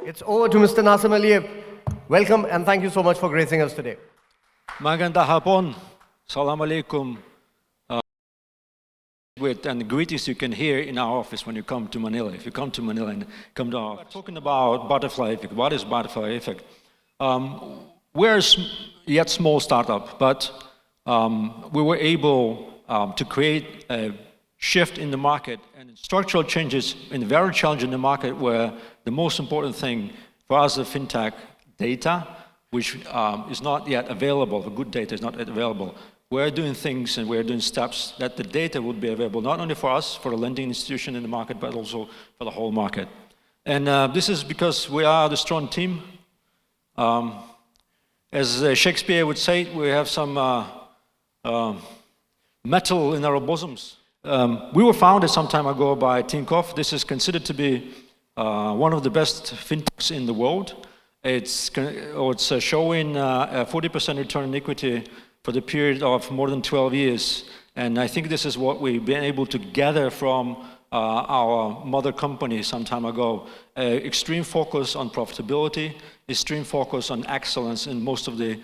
It's over to Mr. Nasim Aliev. Welcome and thank you so much for gracing us today. Magandang hapon. Salam alaikum. And greetings you can hear in our office when you come to Manila. If you come to Manila and come to our office. Talking about butterfly effect. What is butterfly effect? We're a yet small startup, but we were able to create a shift in the market and structural changes in a very challenging market where the most important thing for us as FinTech, data, which is not yet available, the good data is not yet available. We're doing things and we're doing steps that the data would be available not only for us, for the lending institution in the market, but also for the whole market. And this is because we are the strong team. As Shakespeare would say, we have some metal in our bosoms. We were founded some time ago by Tinkoff. This is considered to be one of the best fintechs in the world. It's showing a 40% return on equity for the period of more than 12 years. And I think this is what we've been able to gather from our mother company some time ago. Extreme focus on profitability, extreme focus on excellence in most of the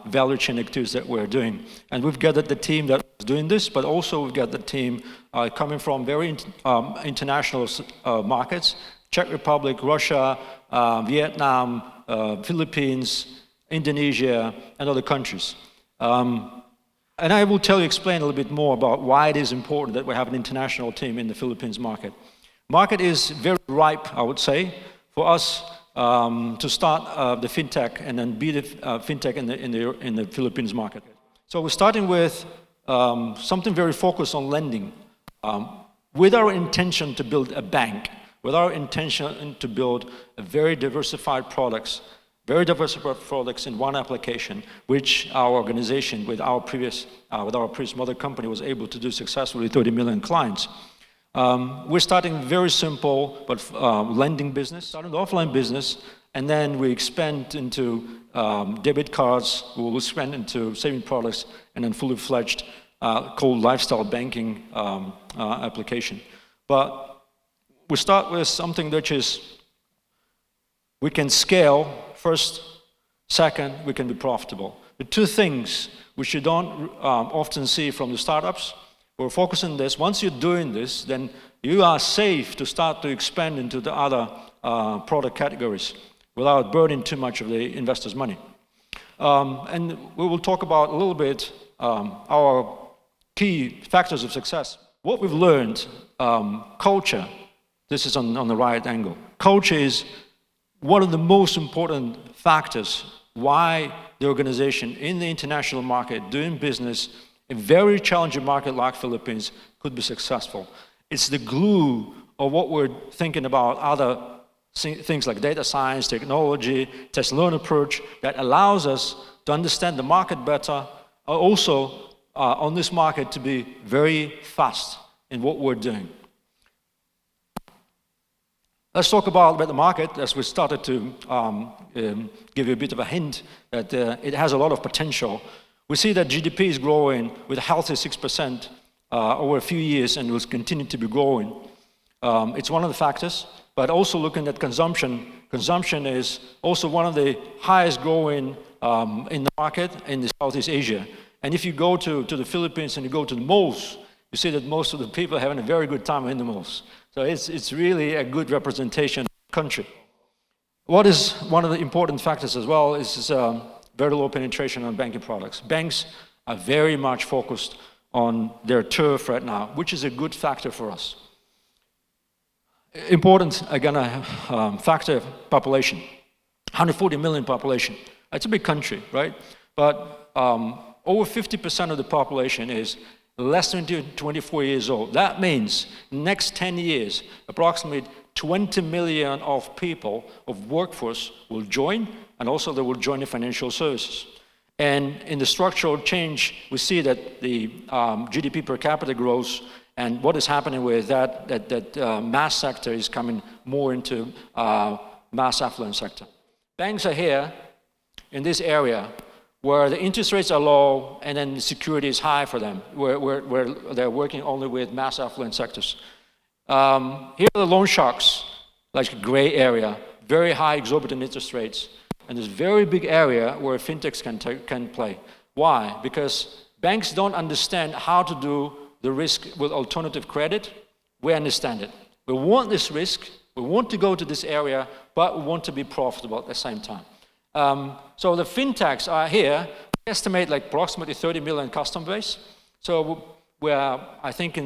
value chain activities that we're doing. And we've gathered the team that is doing this, but also we've got the team coming from very international markets, Czech Republic, Russia, Vietnam, Philippines, Indonesia, and other countries. And I will explain a little bit more about why it is important that we have an international team in the Philippines market. Market is very ripe, I would say, for us to start the FinTech and then be the FinTech in the Philippines market. So we're starting with something very focused on lending, with our intention to build a bank, with our intention to build a very diversified products in one application, which our organization with our previous mother company was able to do successfully, 30 million clients. We're starting very simple, but lending business, starting the offline business, and then we expand into debit cards, we'll expand into saving products, and then fully fledged called lifestyle banking application. But we start with something which is we can scale first, second, we can be profitable. The two things which you don't often see from the startups, we're focusing on this. Once you're doing this, then you are safe to start to expand into the other product categories without burning too much of the investors' money. And we will talk about a little bit our key factors of success. What we've learned, culture, this is on the right angle. Culture is one of the most important factors why the organization in the international market doing business in a very challenging market like Philippines could be successful. It's the glue of what we're thinking about other things like data science, technology, test learn approach that allows us to understand the market better, also on this market to be very fast in what we're doing. Let's talk about the market as we started to give you a bit of a hint that it has a lot of potential. We see that GDP is growing with a healthy 6% over a few years and will continue to be growing. It's one of the factors, but also looking at consumption. Consumption is also one of the highest growing in the market in the Southeast Asia. And if you go to the Philippines and you go to the malls, you see that most of the people are having a very good time in the malls. So it's really a good representation of the country. What is one of the important factors as well is very low penetration on banking products. Banks are very much focused on their turf right now, which is a good factor for us. Important, again, factor, population. 140 million population. It's a big country, right? But over 50% of the population is less than 24 years old. That means next 10 years, approximately 20 million of people of workforce will join, and also they will join the financial services. And in the structural change, we see that the GDP per capita grows, and what is happening with that mass sector is coming more into mass affluent sector. Banks are here in this area where the interest rates are low and then the security is high for them, where they're working only with mass affluent sectors. Here are the loan sharks, like gray area, very high exorbitant interest rates. And there's a very big area where fintechs can play. Why? Because banks don't understand how to do the risk with alternative credit. We understand it. We want this risk, we want to go to this area, but we want to be profitable at the same time. So the fintechs are here, we estimate like approximately 30 million customer base. So we're, I think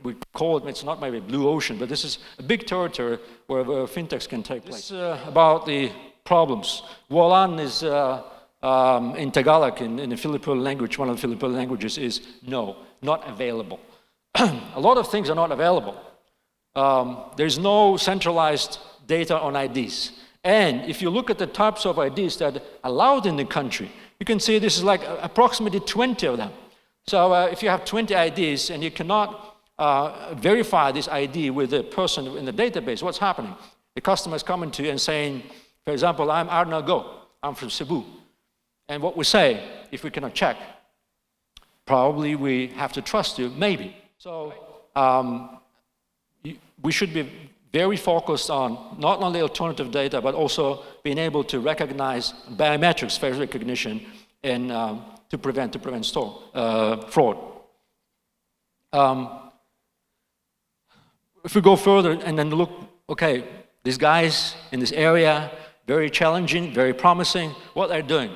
we call it, it's not maybe blue ocean, but this is a big territory where fintechs can take place. This is about the problems. Walan is in Tagalog, in the Filipino language, one of the Filipino languages is no, not available. A lot of things are not available. There's no centralized data on IDs. And if you look at the types of IDs that are allowed in the country, you can see this is like approximately 20 of them. So if you have 20 IDs and you cannot verify this ID with the person in the database, what's happening? The customer is coming to you and saying, for example, I'm Arna Go, I'm from Cebu. And what we say, if we cannot check, probably we have to trust you, maybe. So we should be very focused on not only alternative data, but also being able to recognize biometrics, face recognition, and to prevent fraud. If we go further and then look, okay, these guys in this area, very challenging, very promising, what they're doing.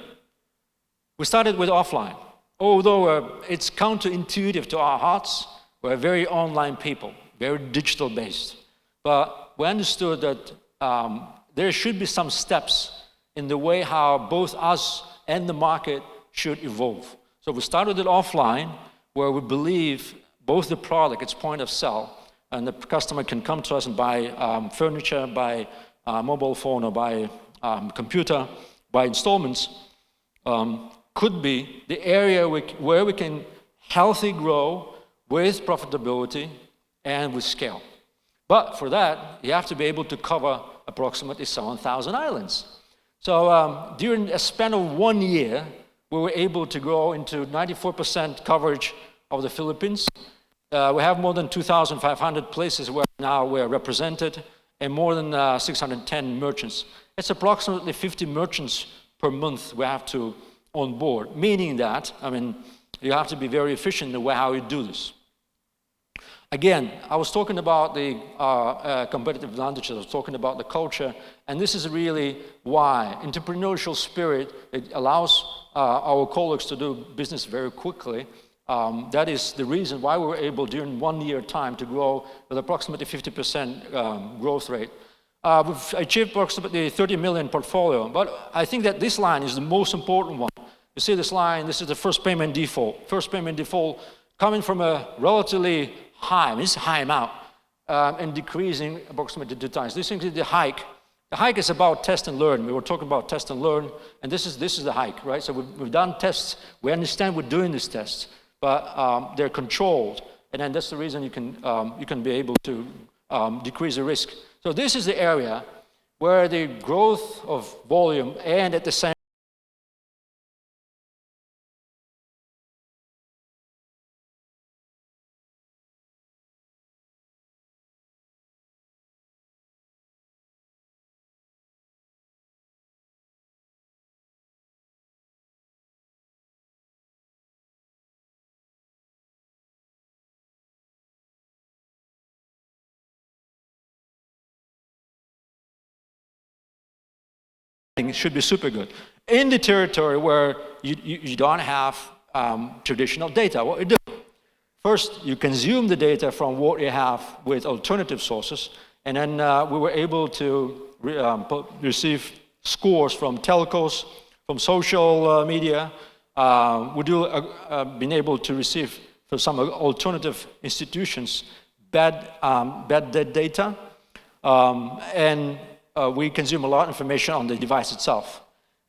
We started with offline. Although it's counterintuitive to our hearts, we're very online people, very digital based. But we understood that there should be some steps in the way how both us and the market should evolve. So we started it offline, where we believe both the product, its point of sale, and the customer can come to us and buy furniture, buy mobile phone, or buy computer, buy installments, could be the area where we can healthy grow with profitability and with scale. But for that, you have to be able to cover approximately 7,000 islands. So during a span of 1 year, we were able to grow into 94% coverage of the Philippines. We have more than 2,500 places where now we're represented, and more than 610 merchants. It's approximately 50 merchants per month we have to onboard, meaning that, I mean, you have to be very efficient in the way how you do this. Again, I was talking about the competitive advantages, I was talking about the culture, and this is really why entrepreneurial spirit, it allows our colleagues to do business very quickly. That is the reason why we were able during 1 year time to grow with approximately 50% growth rate. We've achieved approximately 30 million portfolio, but I think that this line is the most important one. You see this line, this is the first payment default. First payment default coming from a relatively high, this is a high amount, and decreasing approximately 2 times. This is the hike. The hike is about test and learn. We were talking about test and learn, and this is the hike, right? So we've done tests. We understand we're doing these tests, but they're controlled, and then that's the reason you can be able to decrease the risk. So this is the area where the growth of volume and at the same should be super good. In the territory where you don't have traditional data, what you do? First, you consume the data from what you have with alternative sources, and then we were able to receive scores from telcos, from social media. We do been able to receive from some alternative institutions bad debt data, and we consume a lot of information on the device itself.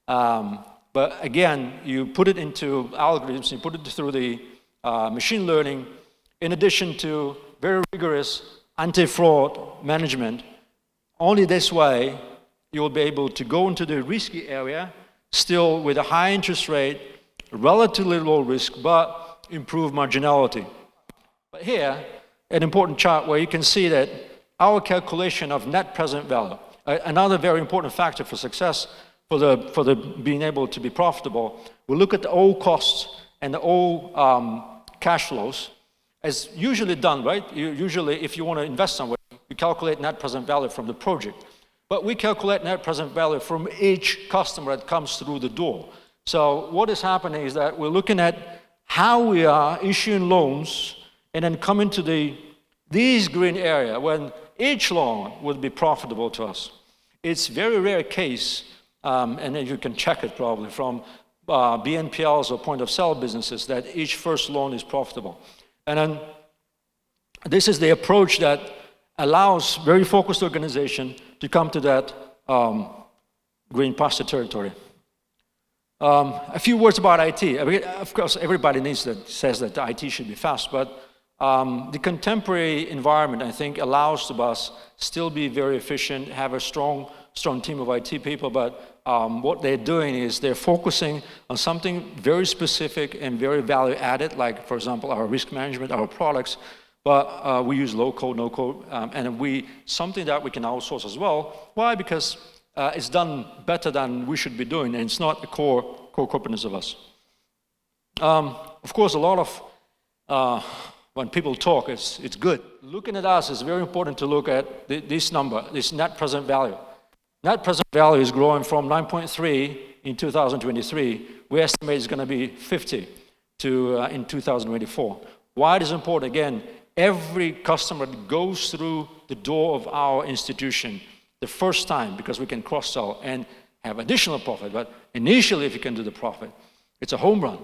But again, you put it into algorithms, you put it through the machine learning, in addition to very rigorous anti-fraud management. Only this way, you'll be able to go into the risky area, still with a high interest rate, relatively low risk, but improve marginality. But here, an important chart where you can see that our calculation of net present value. another very important factor for success, for the being able to be profitable, we look at all costs and all cash flows, as usually done, right? Usually, if you want to invest somewhere, you calculate net present value from the project. But we calculate net present value from each customer that comes through the door. So what is happening is that we're looking at how we are issuing loans and then coming to these green area when each loan would be profitable to us. It's very rare case, and then you can check it probably from BNPLs or point of sale businesses, that each first loan is profitable. And then this is the approach that allows very focused organization to come to that green pasture territory. A few words about IT. I mean, of course, everybody says that the IT should be fast, but the contemporary environment, I think, allows us still be very efficient, have a strong team of IT people, but what they're doing is they're focusing on something very specific and very value added, like, for example, our risk management, our products, but we use low code, no code, and something that we can outsource as well. Why? Because it's done better than we should be doing, and it's not a core competence of us. Of course, a lot of when people talk, it's good. Looking at us, it's very important to look at this number, this net present value. Net present value is growing from 9.3 in 2023. We estimate it's going to be 50 in 2024. Why it is important? Again, every customer that goes through the door of our institution the first time, because we can cross-sell and have additional profit, but initially if you can do the profit, it's a home run.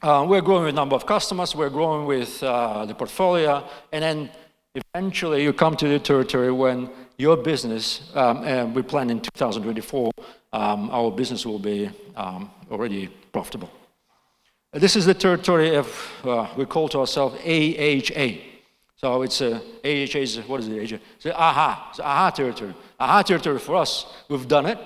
We're growing with number of customers, we're growing with the portfolio, and then eventually you come to the territory when your business, and we plan in 2024, our business will be already profitable. This is the territory of, we call to ourselves AHA. So it's AHA is, what is it, AHA? It's AHA territory. AHA territory for us, we've done it,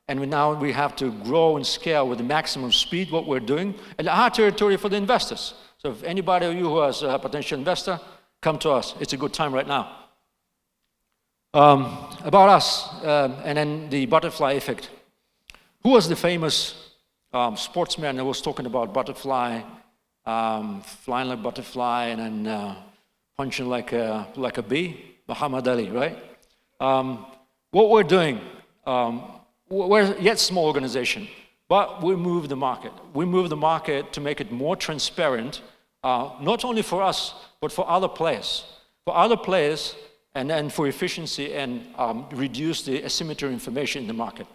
and now we have to grow and scale with the maximum speed what we're doing. And AHA territory for the investors. So if anybody of you who has a potential investor, come to us. It's a good time right now. About us, and then the butterfly effect. Who was the famous sportsman that was talking about butterfly, flying like butterfly, and then punching like a bee? Muhammad Ali, right? What we're doing, we're yet small organization, but we move the market. We move the market to make it more transparent, not only for us, but for other players. For other players, and then for efficiency and reduce the asymmetry information in the market.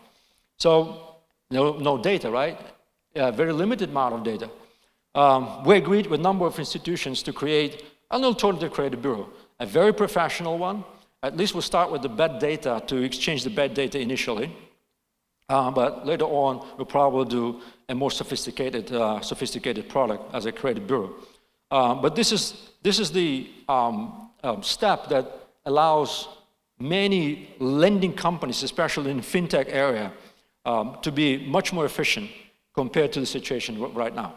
So, no data, right? Very limited amount of data. We agreed with a number of institutions to create an alternative credit bureau, a very professional one. At least we'll start with the bad data to exchange the bad data initially. But later on, we'll probably do a more sophisticated product as a credit bureau. But this is the step that allows many lending companies, especially in Fintech area, to be much more efficient compared to the situation right now.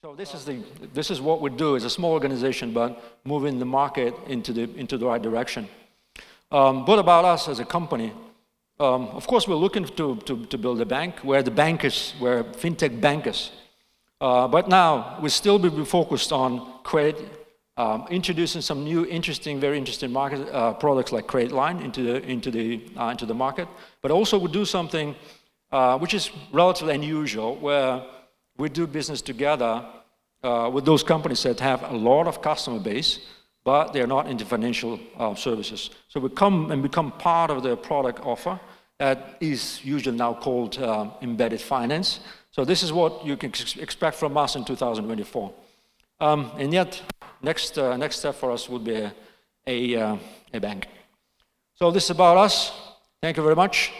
So this is what we do as a small organization, but moving the market into the right direction. What about us as a company? Of course, we're looking to build a bank where we're Fintech bankers. But now we still be focused on credit, introducing some new very interesting market products like credit line into the market. But also we do something which is relatively unusual, where we do business together with those companies that have a lot of customer base, but they're not into financial services. So we come and become part of their product offer that is usually now called embedded finance. So this is what you can expect from us in 2024. And yet, next step for us would be a bank. So this is about us. Thank you very much.